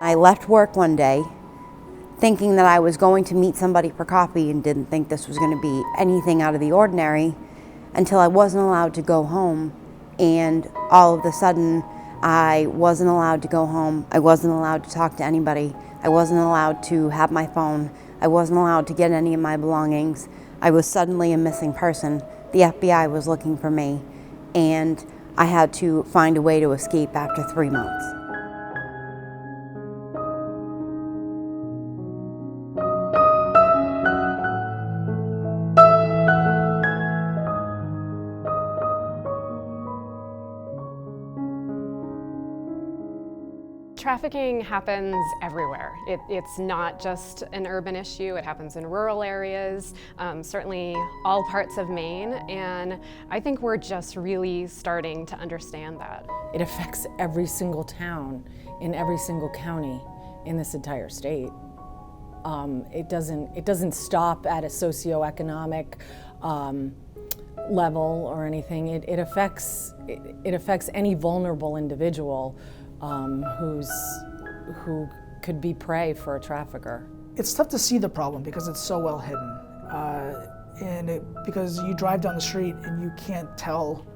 I left work one day thinking that I was going to meet somebody for coffee and didn't think this was going to be anything out of the ordinary until I wasn't allowed to go home. And all of a sudden, I wasn't allowed to go home. I wasn't allowed to talk to anybody. I wasn't allowed to have my phone. I wasn't allowed to get any of my belongings. I was suddenly a missing person. The FBI was looking for me, and I had to find a way to escape after 3 months. Trafficking happens everywhere. It's not just an urban issue, it happens in rural areas, certainly all parts of Maine, and I think we're just really starting to understand that. It affects every single town in every single county in this entire state. It doesn't stop at a socioeconomic level or anything. It affects any vulnerable individual who could be prey for a trafficker. It's tough to see the problem because it's so well hidden, because you drive down the street and you can't tell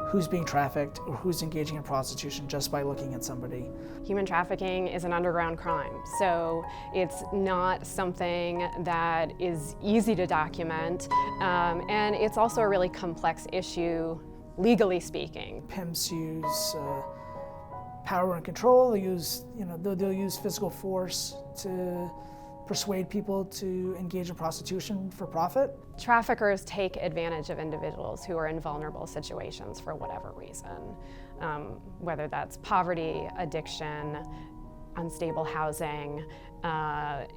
who's being trafficked or who's engaging in prostitution just by looking at somebody. Human trafficking is an underground crime, so it's not something that is easy to document, and it's also a really complex issue, legally speaking. Pimps use power and control. They'll use physical force to persuade people to engage in prostitution for profit. Traffickers take advantage of individuals who are in vulnerable situations for whatever reason, whether that's poverty, addiction, unstable housing.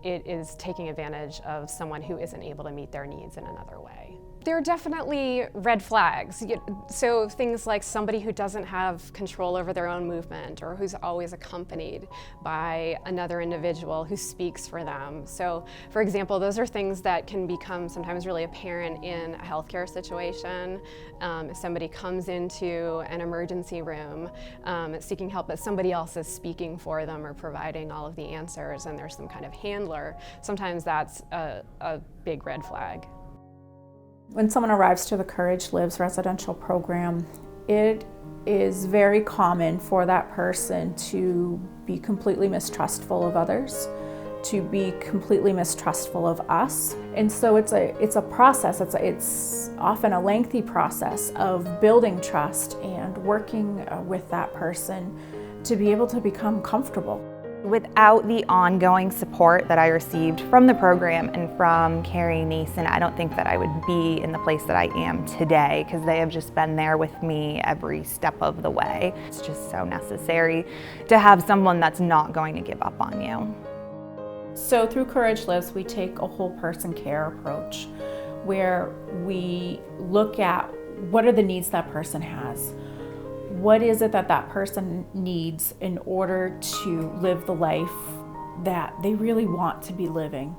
It is taking advantage of someone who isn't able to meet their needs in another way. There are definitely red flags. So things like somebody who doesn't have control over their own movement or who's always accompanied by another individual who speaks for them. So for example, those are things that can become sometimes really apparent in a healthcare situation. If somebody comes into an emergency room seeking help, but somebody else is speaking for them or providing all of the answers and there's some kind of handler, sometimes that's a big red flag. When someone arrives to the Courage Lives residential program, it is very common for that person to be completely mistrustful of others, to be completely mistrustful of us. And so it's a process, it's often a lengthy process of building trust and working with that person to be able to become comfortable. Without the ongoing support that I received from the program and from Carrie and Nason, I don't think that I would be in the place that I am today, because they have just been there with me every step of the way. It's just so necessary to have someone that's not going to give up on you. So through Courage Lives, we take a whole person care approach where we look at what are the needs that person has. What is it that that person needs in order to live the life that they really want to be living?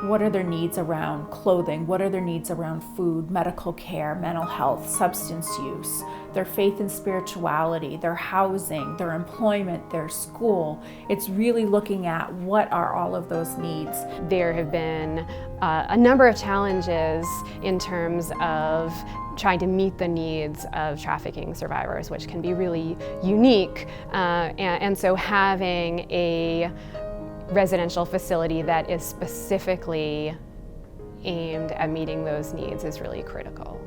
What are their needs around clothing? What are their needs around food, medical care, mental health, substance use, their faith and spirituality, their housing, their employment, their school? It's really looking at what are all of those needs. There have been a number of challenges in terms of trying to meet the needs of trafficking survivors, which can be really unique. And so having a residential facility that is specifically aimed at meeting those needs is really critical.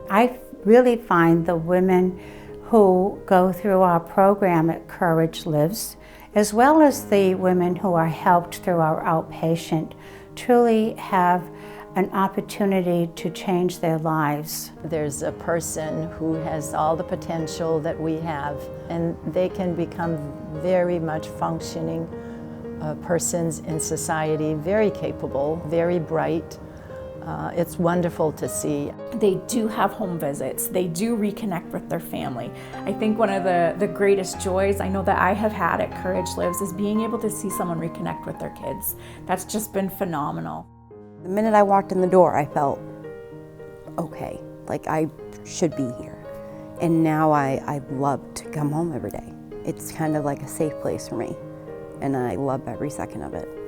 I really find the women who go through our program at Courage Lives, as well as the women who are helped through our outpatient, truly have an opportunity to change their lives. There's a person who has all the potential that we have, and they can become very much functioning persons in society, very capable, very bright. It's wonderful to see. They do have home visits. They do reconnect with their family. I think one of the greatest joys I know that I have had at Courage Lives is being able to see someone reconnect with their kids. That's just been phenomenal. The minute I walked in the door, I felt okay, like I should be here. And now I love to come home every day. It's kind of like a safe place for me and I love every second of it.